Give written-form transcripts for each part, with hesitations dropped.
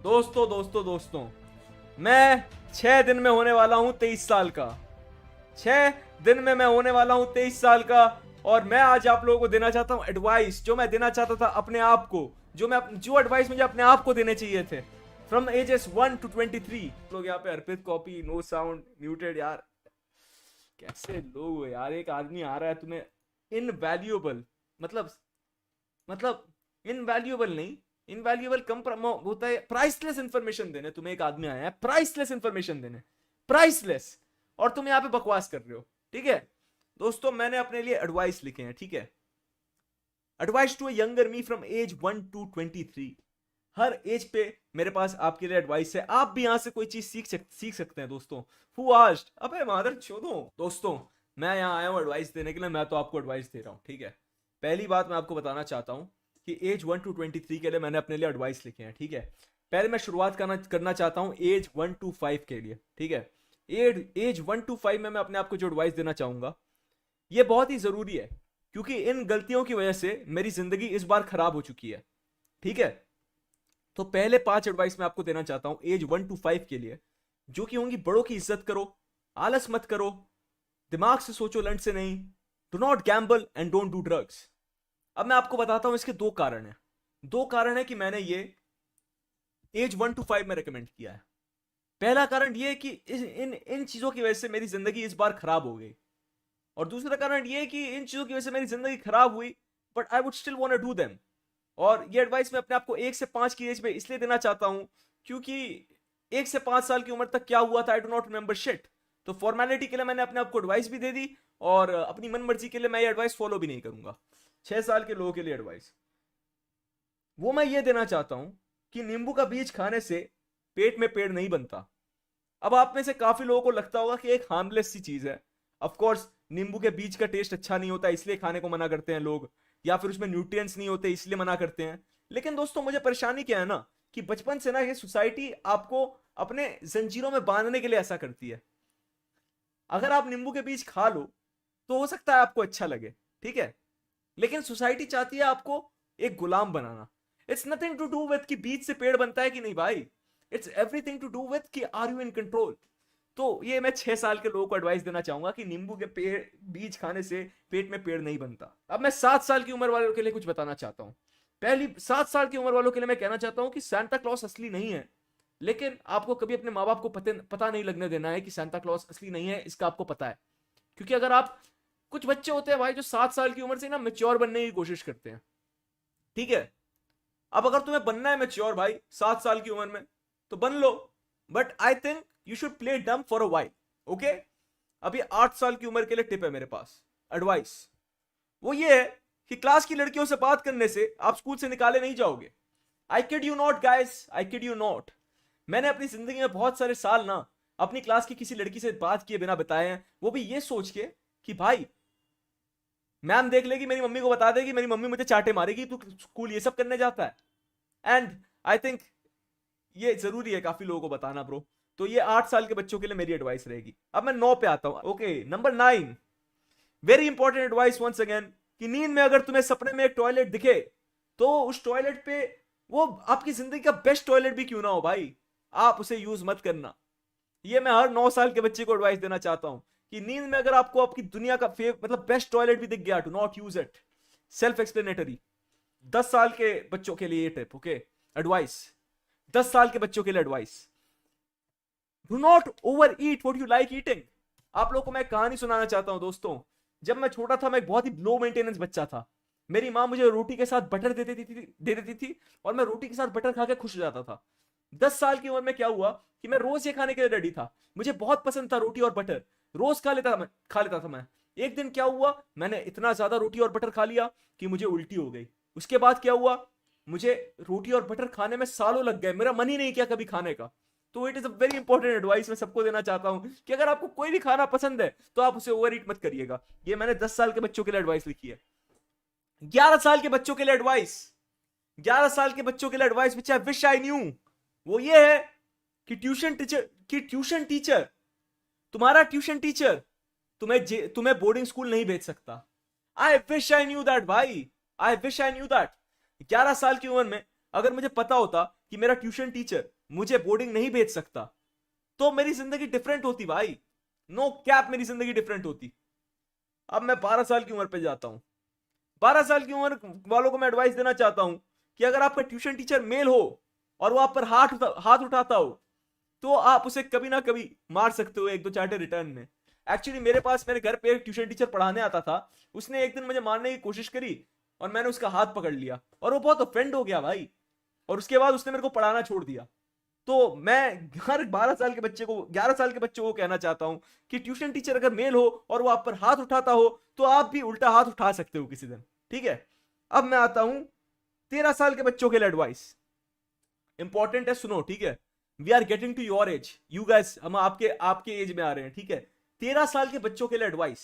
दोस्तों मैं 6 दिन में होने वाला हूं 23 साल का। 6 दिन में मैं होने वाला हूं 23 साल का। और मैं आज आप लोगों को देना चाहता हूं एडवाइस जो मैं देना चाहता था अपने आप को, जो एडवाइस मुझे अपने आप को देने चाहिए थे फ्रॉम एजेस 1 to 23। लोग यहाँ पे अर्पित कॉपी नो साउंड म्यूटेड। यार कैसे लोग हो यार, एक आदमी आ रहा है तुम्हें इनवैल्यूएबल मतलब इनवैल्यूएबल नहीं, इनवैल्यूएबल कम होता है, प्राइसलेस इंफॉर्मेशन देने। तुम्हें एक आदमी आया है प्राइसलेस इंफॉर्मेशन देने, प्राइसलेस, और तुम यहाँ पे बकवास कर रहे हो। ठीक है दोस्तों, मैंने अपने लिए एडवाइस लिखे हैं। ठीक है, advice to younger me from age 1 to 23। हर एज पे मेरे पास आपके लिए एडवाइस है। आप भी यहां से कोई चीज सीख सकते हैं दोस्तों। हु आस्क्ड, अबे मादर चोदो। दोस्तों मैं यहां आया हूं एडवाइस देने के लिए, मैं तो आपको एडवाइस दे रहा हूं। ठीक है, पहली बात मैं आपको बताना चाहता हूं कि एज 1 to 23 के लिए मैंने अपने लिए एडवाइस लिखे हैं। ठीक है, पहले मैं शुरुआत करना चाहता हूं एज 1 to 5 के लिए। ठीक है, एज 1 to 5 में मैं अपने आप को जो एडवाइस देना चाहूंगा ये बहुत ही जरूरी है, क्योंकि इन गलतियों की वजह से मेरी जिंदगी इस बार खराब हो चुकी है। ठीक है, तो पहले 5 एडवाइस मैं आपको देना चाहता हूं एज 1 to 5 के लिए, जो कि होंगी बड़ों की इज्जत करो, आलस मत करो, दिमाग से सोचो लंड से नहीं, do not Gamble and don't do drugs. अब मैं आपको बताता हूं इसके दो कारण है कि मैंने ये एज 1 to 5 में रेकमेंड किया है। पहला कारण ये है कि इन इन चीजों की वजह से मेरी जिंदगी इस बार खराब हो गई, और दूसरा कारण ये है कि इन चीजों की वजह से मेरी जिंदगी खराब हुई but I would still want to do them. और ये एडवाइस मैं अपने आप को 1 से 5 की एज में इसलिए देना चाहता हूं क्योंकि 1 से 5 साल की उम्र तक क्या हुआ था I do not remember shit. तो फॉर्मेलिटी के लिए मैंने अपने आप को एडवाइस भी दे दी, और अपनी मन मर्जी के लिए मैं ये एडवाइस फॉलो भी नहीं करूंगा। 6 साल के लोगों के लिए एडवाइस वो मैं ये देना चाहता हूं कि नींबू का बीज खाने से पेट में पेड़ नहीं बनता। अब आप में से काफी लोगों को लगता होगा कि एक हार्मलेस सी चीज है। ऑफ कोर्स नींबू के बीज का टेस्ट अच्छा नहीं होता इसलिए खाने को मना करते हैं लोग, या फिर उसमें न्यूट्रिएंट्स नहीं होते इसलिए मना करते हैं। लेकिन दोस्तों मुझे परेशानी क्या है ना, कि बचपन से ना ये सोसाइटी आपको अपने जंजीरों में बांधने के लिए ऐसा करती है। अगर आप नींबू के बीज खा लो तो हो सकता है आपको अच्छा लगे, ठीक है, लेकिन सोसाइटी चाहती है आपको एक गुलाम बनाना। It's nothing to do with कि बीज से पेड़ बनता है कि नहीं भाई, it's everything to do with कि आर यू इन कंट्रोल। तो ये मैं 6 साल के लोगों को एडवाइस देना चाहूंगा कि नींबू के पेड़ बीज खाने से पेट में पेड़ नहीं बनता। अब मैं 7 साल की उम्र वालों के लिए कुछ बताना चाहता हूं। पहली 7 साल की उम्र वालों के लिए मैं कहना चाहता हूं कि सांता क्लॉस असली नहीं है, लेकिन आपको कभी अपने माँ बाप को पता नहीं लगने देना है कि सांता क्लॉस असली नहीं है, इसका आपको पता है। क्योंकि अगर आप, कुछ बच्चे होते हैं भाई जो 7 साल की उम्र से ना मेच्योर बनने की कोशिश करते हैं। ठीक है, अब अगर तुम्हें बनना है मेच्योर भाई 7 साल की उम्र में तो बन लो, but I think you should play dumb for a while. Okay, अभी 8 साल की उम्र के लिए टिप है मेरे पास एडवाइस, वो ये है कि क्लास की लड़कियों से बात करने से आप स्कूल से निकाले नहीं जाओगे। I kid you not guys, I kid you not. मैंने अपनी जिंदगी में बहुत सारे साल ना अपनी क्लास की किसी लड़की से बात किए बिना बताए हैं, वो भी ये सोच के कि भाई मैम देख लेगी, मेरी मम्मी को बता देगी, मेरी मम्मी मुझे चाटे मारेगी, तू स्कूल ये सब करने जाता है। एंड आई थिंक ये जरूरी है काफी लोगों को बताना ब्रो। तो ये 8 साल के बच्चों के लिए मेरी एडवाइस रहेगी। अब मैं 9 पे आता हूं। Okay, number 9, very important advice once again, कि नींद में अगर तुम्हें सपने में एक टॉयलेट दिखे तो उस टॉयलेट पे, वो आपकी जिंदगी का बेस्ट टॉयलेट भी क्यों ना हो भाई, आप उसे यूज मत करना। ये मैं हर 9 साल के बच्चे को एडवाइस देना चाहता हूं कि नींद में अगर आपको आपकी दुनिया का बेस्ट टॉयलेट भी दिख गया, to not use it. Self explanatory. 10 साल के बच्चों के लिए ये टिप। ओके, एडवाइस 10 साल के बच्चों के लिए advice, do not over eat what you like eating. आप लोगों को मैं कहानी सुनाना चाहता हूं दोस्तों। जब मैं छोटा था मैं एक बहुत ही लो मेंटेनेंस बच्चा था। मेरी माँ मुझे रोटी के साथ बटर दे देती थी और मैं रोटी के साथ बटर खा के खुश हो जाता था। 10 साल की उम्र में क्या हुआ कि मैं रोज ये खाने के लिए रेडी था, मुझे बहुत पसंद था रोटी और बटर, रोज खा लेता था मैं। एक दिन क्या हुआ, मैंने इतना ज्यादा रोटी और बटर खा लिया कि मुझे उल्टी हो गई। उसके बाद क्या हुआ, मुझे रोटी और बटर खाने में सालों लग गए, मेरा मन ही नहीं किया कभी खाने का। तो it is a very important advice मैं सबको देना चाहता हूं कि अगर आपको कोई भी खाना पसंद है तो आप उसे ओवर ईट मत करिएगा। ये मैंने 10 साल के बच्चों के लिए एडवाइस लिखी है। 11 साल के बच्चों के लिए एडवाइस, 11 साल के बच्चों के लिए advice which I wish I knew, वो ये है कि ट्यूशन टीचर, तुम्हारा ट्यूशन टीचर तुम्हें बोर्डिंग स्कूल नहीं भेज सकता। I wish I knew that भाई, I wish I knew that. 11 साल की उम्र में अगर मुझे पता होता कि मेरा ट्यूशन टीचर मुझे बोर्डिंग नहीं भेज सकता तो मेरी जिंदगी डिफरेंट होती भाई, नो कैप, मेरी जिंदगी डिफरेंट होती। अब मैं 12 साल की उम्र पे जाता हूं। 12 साल की उम्र वालों को मैं एडवाइस देना चाहता हूं कि अगर आपका ट्यूशन टीचर मेल हो और वो आप पर हाथ उठाता हो तो आप उसे कभी ना कभी मार सकते हो एक दो चांटे रिटर्न में। एक्चुअली मेरे पास मेरे घर पे एक ट्यूशन टीचर पढ़ाने आता था, उसने एक दिन मुझे मारने की कोशिश करी और मैंने उसका हाथ पकड़ लिया और वो बहुत ऑफेंड हो गया भाई, और उसके बाद उसने मेरे को पढ़ाना छोड़ दिया। तो मैं हर 12 साल के बच्चे को, 11 साल के बच्चों को कहना चाहता हूं कि ट्यूशन टीचर अगर मेल हो और वो आप पर हाथ उठाता हो तो आप भी उल्टा हाथ उठा सकते हो किसी दिन, ठीक है। अब मैं आता हूं 13 साल के बच्चों के लिए एडवाइस, इंपॉर्टेंट है, सुनो, ठीक है। We are getting to your age, you guess, हम आपके आपके एज में आ रहे हैं, ठीक है। 13 साल के बच्चों के लिए एडवाइस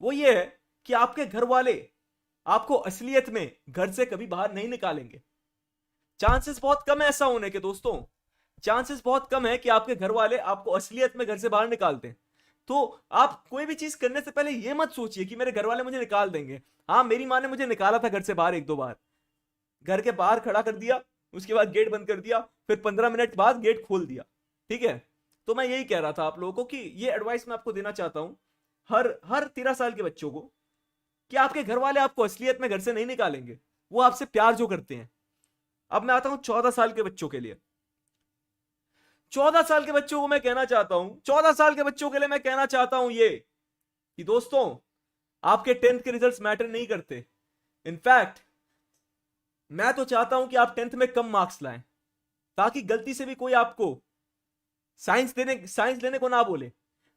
वो ये है कि आपके घर वाले आपको असलियत में घर से कभी बाहर नहीं निकालेंगे। चांसेस बहुत कम है ऐसा होने के दोस्तों, चांसेस बहुत कम है कि आपके घर वाले आपको असलियत में घर से बाहर निकाल दें। तो आप कोई भी चीज करने से पहले ये मत सोचिए कि मेरे घर वाले मुझे निकाल देंगे। हाँ, मेरी माँ ने मुझे निकाला था घर से बाहर एक दो बार, घर के बाहर खड़ा कर दिया, उसके बाद गेट बंद कर दिया, फिर 15 मिनट बाद गेट खोल दिया, ठीक है। तो मैं यही कह रहा था आप लोगों को कि ये एडवाइस मैं आपको देना चाहता हूं हर हर 13 साल के बच्चों को, कि आपके घर वाले आपको असलियत में घर से नहीं निकालेंगे, वो आपसे प्यार जो करते हैं। अब मैं आता हूं 14 साल के बच्चों के लिए। 14 साल के बच्चों को मैं कहना चाहता हूं, 14 साल के बच्चों के लिए मैं कहना चाहता हूं ये कि दोस्तों, आपके 10th के रिजल्ट्स मैटर नहीं करते। इनफैक्ट मैं तो चाहता हूं कि आप 10th में कम मार्क्स लाएं, ताकि गलती से भी कोई आपको साइंस लेने को ना बोले।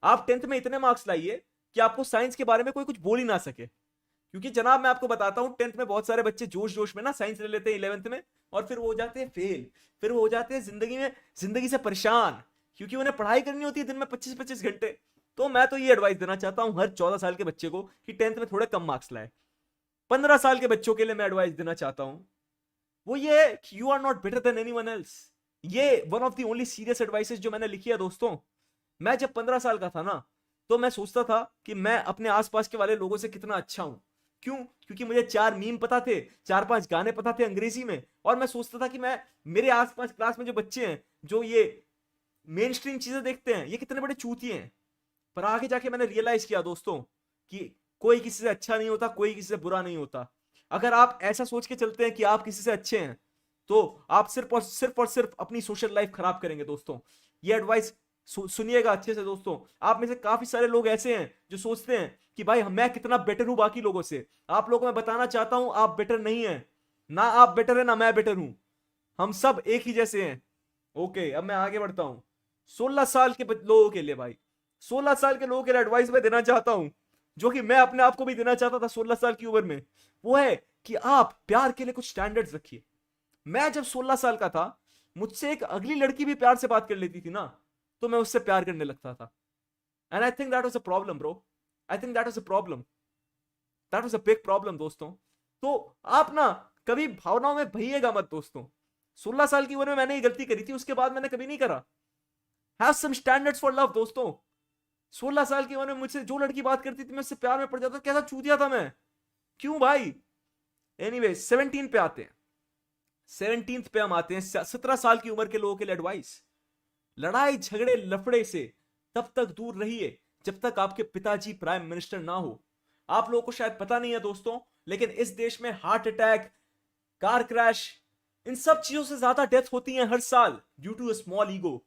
आप 10th में इतने मार्क्स लाइए कि आपको साइंस के बारे में कोई कुछ बोल ही ना सके। क्योंकि जनाब मैं आपको बताता हूं, 10th में बहुत सारे बच्चे जोश जोश में ना साइंस ले लेते हैं 11th में, और फिर वो हो जाते हैं फेल, फिर वो हो जाते हैं जिंदगी से परेशान, क्योंकि उन्हें पढ़ाई करनी होती है दिन में 25-25 घंटे। तो मैं तो ये एडवाइस देना चाहता हूं हर 14 साल के बच्चे को कि 10th में थोड़े कम मार्क्स लाए। 15 साल के बच्चों के लिए मैं एडवाइस देना चाहता हूं वो ये है कि you are not better than anyone else. ये one of the only serious advices जो मैंने लिखी है दोस्तों। मैं जब 15 साल का था ना, तो मैं सोचता था कि मैं अपने आसपास के वाले लोगों से कितना अच्छा हूं। क्यों? क्योंकि मुझे 4 मीम पता थे, 4-5 गाने पता थे अंग्रेजी में, और मैं सोचता था कि मैं, मेरे आसपास क्लास में जो बच्चे हैं जो ये मेन स्ट्रीम चीजें देखते हैं, ये कितने बड़े चूतिए हैं। पर आगे जाके मैंने रियलाइज किया दोस्तों कि कोई किसी से अच्छा नहीं होता, कोई किसी से बुरा नहीं होता। अगर आप ऐसा सोच के चलते हैं कि आप किसी से अच्छे हैं, तो आप सिर्फ और सिर्फ अपनी सोशल लाइफ खराब करेंगे दोस्तों। ये एडवाइस सुनिएगा अच्छे से दोस्तों। आप में से काफी सारे लोग ऐसे हैं जो सोचते हैं कि भाई मैं कितना बेटर हूं बाकी लोगों से। आप लोगों को मैं बताना चाहता हूं, आप बेटर नहीं है, ना आप बेटर है ना मैं बेटर हूं, हम सब एक ही जैसे हैं। ओके, अब मैं आगे बढ़ता हूं। 16 साल के लोगों के लिए भाई, 16 साल के लोगों के लिए एडवाइस मैं देना चाहता हूं, जो कि मैं अपने आप को भी देना चाहता था 16 साल की उम्र में। वो है कि आप प्यार के लिए कुछ स्टैंडर्ड्स रखिए। मैं जब 16 साल का था, मुझसे एक अगली लड़की भी प्यार से बात कर लेती थी ना, तो मैं उससे प्यार करने लगता था। And I think that was a problem bro, I think that was a problem, that was a big problem दोस्तों। तो आप ना कभी भावनाओं में बहिएगा मत दोस्तों। 16 साल की उम्र में मैंने ये गलती करी थी, उसके बाद मैंने कभी नहीं करा। Have some standards for love दोस्तों। 16 साल की उम्र में मुझसे जो लड़की बात करती थी, मैं उससे प्यार में पड़ जाता, कैसा चूतिया था मैं, क्यों भाई। एनीवे 17 पे आते हैं, 17th पे हम आते हैं। 17 साल की उम्र के लोगों के लिए एडवाइस, लड़ाई झगड़े लफड़े से तब तक दूर रहिए जब तक आपके पिताजी प्राइम मिनिस्टर ना हो। आप लोगों को शायद पता नहीं है दोस्तों, लेकिन इस देश में हार्ट अटैक, कार क्रैश, इन सब चीजों से ज्यादा डेथ होती हैं हर साल due to a small ego.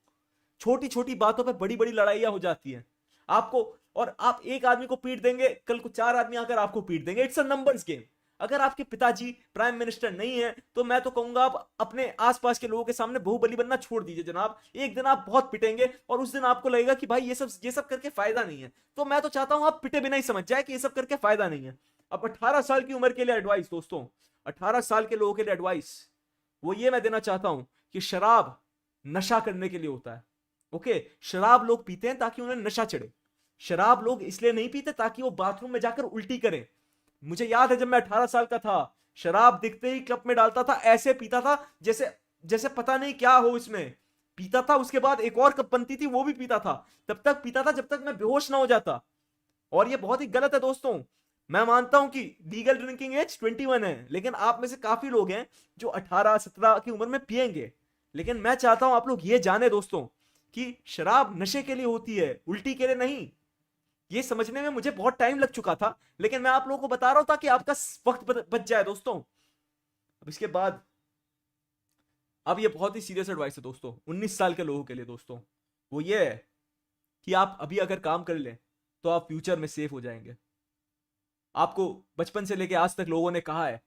छोटी छोटी बातों पे बड़ी बड़ी लड़ाइयां हो जाती हैं आपको, और आप एक आदमी को पीट देंगे, कल को 4 आदमी आकर आपको पीट देंगे। It's a numbers game. अगर आपके पिताजी प्राइम मिनिस्टर नहीं है, तो मैं तो कहूंगा आप अपने आसपास के लोगों के सामने बहुबली बनना छोड़ दीजिए जनाब। एक दिन आप बहुत पिटेंगे और उस दिन आपको लगेगा कि भाई ये सब करके फायदा नहीं है। तो मैं तो चाहता हूं आप पिटे बिना ही समझ जाए कि ये सब करके फायदा नहीं है। अब 18 साल की उम्र के लिए एडवाइस दोस्तों, 18 साल के लोगों के लिए एडवाइस वो ये मैं देना चाहता हूं कि शराब नशा करने के लिए होता है। ओके, शराब लोग पीते हैं ताकि उन्हें नशा चढ़े। शराब लोग इसलिए नहीं पीते ताकि वो बाथरूम में जाकर उल्टी करें। मुझे याद है जब मैं 18 साल का था, शराब दिखते ही कप में डालता था, ऐसे पीता था जैसे जैसे पता नहीं क्या हो इसमें, पीता था। उसके बाद एक और कप बनती थी, वो भी पीता था। तब तक पीता था जब तक मैं बेहोश ना हो जाता। और ये बहुत ही गलत है दोस्तों। मैं मानता हूं कि लीगल ड्रिंकिंग एज 21 है, लेकिन आप में से काफी लोग हैं जो 18-17 की उम्र में पिएंगे। लेकिन मैं चाहता हूं आप लोग ये जाने दोस्तों कि शराब नशे के लिए होती है, उल्टी के लिए नहीं। ये समझने में मुझे बहुत टाइम लग चुका था, लेकिन मैं आप लोगों को बता रहा हूं ताकि आपका वक्त बच जाए दोस्तों। अब इसके बाद, अब ये बहुत ही सीरियस एडवाइस है दोस्तों 19 साल के लोगों के लिए दोस्तों। वो ये है कि आप अभी अगर काम कर लें तो आप फ्यूचर में सेफ हो जाएंगे। आपको बचपन से लेके आज तक लोगों ने कहा है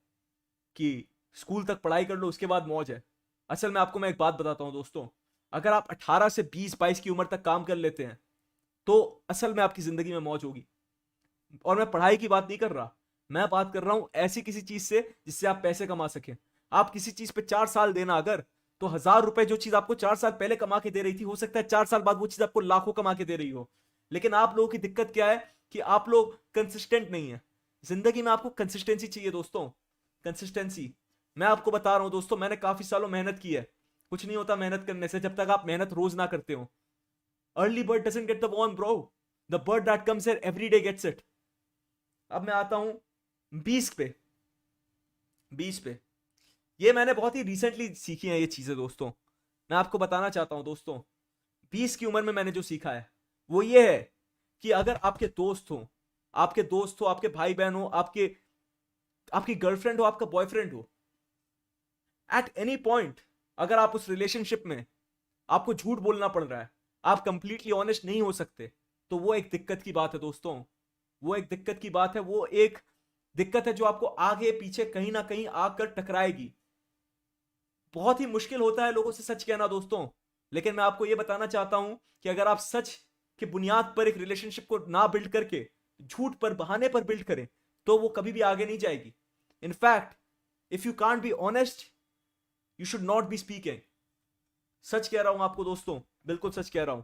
कि स्कूल तक पढ़ाई कर लो, उसके बाद मौज है। असल में आपको मैं एक बात बताता हूं दोस्तों, अगर आप 18 से 20-22 की उम्र तक काम कर लेते हैं तो असल में आपकी जिंदगी में मौज होगी। और मैं पढ़ाई की बात नहीं कर रहा, मैं बात कर रहा हूं ऐसी किसी चीज से जिससे आप पैसे कमा सकें। आप किसी चीज पे 4 साल देना अगर, तो 1000 रुपए जो चीज आपको 4 साल पहले कमा के दे रही थी, हो सकता है 4 साल बाद वो चीज आपको लाखों कमा के दे रही हो। लेकिन आप लोगों की दिक्कत क्या है कि आप लोग कंसिस्टेंट नहीं है। जिंदगी में आपको कंसिस्टेंसी चाहिए दोस्तों, कंसिस्टेंसी। मैं आपको बता रहा हूं दोस्तों, मैंने काफी सालों मेहनत की है। कुछ नहीं होता मेहनत करने से जब तक आप मेहनत रोज ना करते हो। Early bird doesn't get the worm bro, the bird that comes here every day gets it. अब मैं आता हूं 20 पे। 20 पे ये मैंने बहुत ही रिसेंटली सीखी है ये चीजें दोस्तों। मैं आपको बताना चाहता हूं दोस्तों, 20 की उम्र में मैंने जो सीखा है वो ये है कि अगर आपके दोस्त हो, आपके भाई बहन हो, आपकी गर्लफ्रेंड हो, आपका बॉयफ्रेंड हो, एट एनी पॉइंट अगर आप उस रिलेशनशिप में आपको झूठ बोलना पड़ रहा है, आप कंप्लीटली ऑनेस्ट नहीं हो सकते, तो वो एक दिक्कत की बात है दोस्तों। वो एक दिक्कत की बात है, वो एक दिक्कत है जो आपको आगे पीछे कहीं ना कहीं आकर टकराएगी। बहुत ही मुश्किल होता है लोगों से सच कहना दोस्तों, लेकिन मैं आपको यह बताना चाहता हूं कि अगर आप सच के बुनियाद पर एक रिलेशनशिप को ना बिल्ड करके झूठ पर, बहाने पर बिल्ड करें, तो वो कभी भी आगे नहीं जाएगी। In fact if you can't be honest, you should not be speaking. सच कह रहा हूं आपको दोस्तों, बिल्कुल सच कह रहा हूं।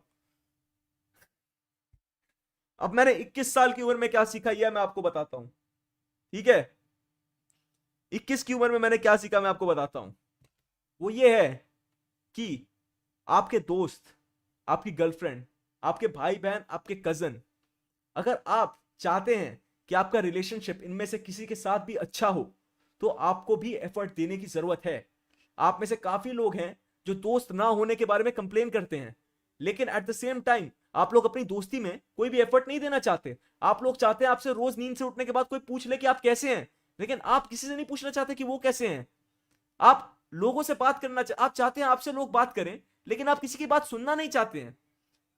अब मैंने 21 साल की उम्र में क्या सीखा यह मैं आपको बताता हूं, ठीक है। 21 की उम्र में मैंने क्या सीखा मैं आपको बताता हूं। वो ये है कि आपके दोस्त, आपकी गर्लफ्रेंड, आपके भाई बहन, आपके कजन, अगर आप चाहते हैं कि आपका रिलेशनशिप इनमें से किसी के साथ भी अच्छा हो, तो आपको भी एफर्ट देने की जरूरत है। आप में से काफी लोग हैं जो दोस्त ना होने के बारे में कंप्लेन करते हैं, लेकिन एट द सेम टाइम आप लोग अपनी दोस्ती में कोई भी एफर्ट नहीं देना चाहते। आप लोग चाहते हैं आपसे रोज नींद से उठने के बाद कोई पूछ ले कि आप कैसे हैं, लेकिन आप किसी से नहीं पूछना चाहते कि वो कैसे हैं। आप लोगों से बात करना आप चाहते हैं आपसे लोग बात करें, लेकिन आप किसी की बात सुनना नहीं चाहते हैं।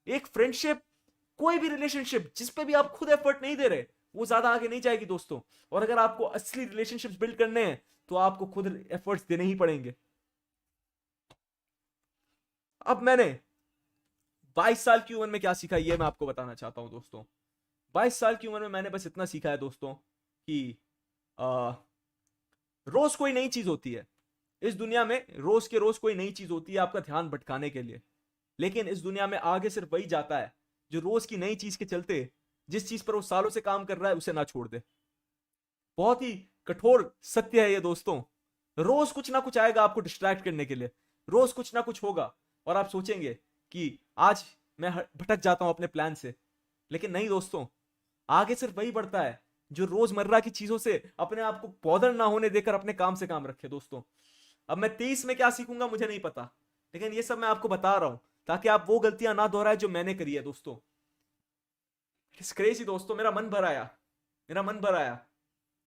एक फ्रेंडशिप, कोई भी रिलेशनशिप जिस पे भी आप खुद एफर्ट नहीं दे रहे, वो ज्यादा आगे नहीं जाएगी दोस्तों। और अगर आपको असली रिलेशनशिप्स बिल्ड करने हैं तो आपको खुद एफर्ट्स देने ही पड़ेंगे। अब मैंने 22 साल की उम्र में क्या सीखा ये मैं आपको बताना चाहता हूं दोस्तों। 22 साल की उम्र में मैंने बस इतना सीखा है दोस्तों कि रोज कोई नई चीज होती है इस दुनिया में, रोज के रोज कोई नई चीज होती है आपका ध्यान भटकाने के लिए। लेकिन इस दुनिया में आगे सिर्फ वही जाता है जो रोज की नई चीज के चलते जिस चीज पर वो सालों से काम कर रहा है उसे ना छोड़ दे। बहुत ही कठोर सत्य है ये दोस्तों। रोज कुछ ना कुछ आएगा आपको डिस्ट्रैक्ट करने के लिए, रोज कुछ ना कुछ होगा और आप सोचेंगे कि आज मैं भटक जाता हूं अपने प्लान से। लेकिन नहीं दोस्तों, आगे सिर्फ वही बढ़ता है जो रोजमर्रा की चीजों से अपने आप को बॉदर ना होने देकर अपने काम से काम रखे दोस्तों। अब मैं 23 में क्या सीखूंगा मुझे नहीं पता, लेकिन ये सब मैं आपको बता रहा हूं ताकि आप वो गलतियां ना दोहराए जो मैंने करी है दोस्तों। इट्स क्रेजी दोस्तों, मेरा मन भर आया, मेरा मन भर आया।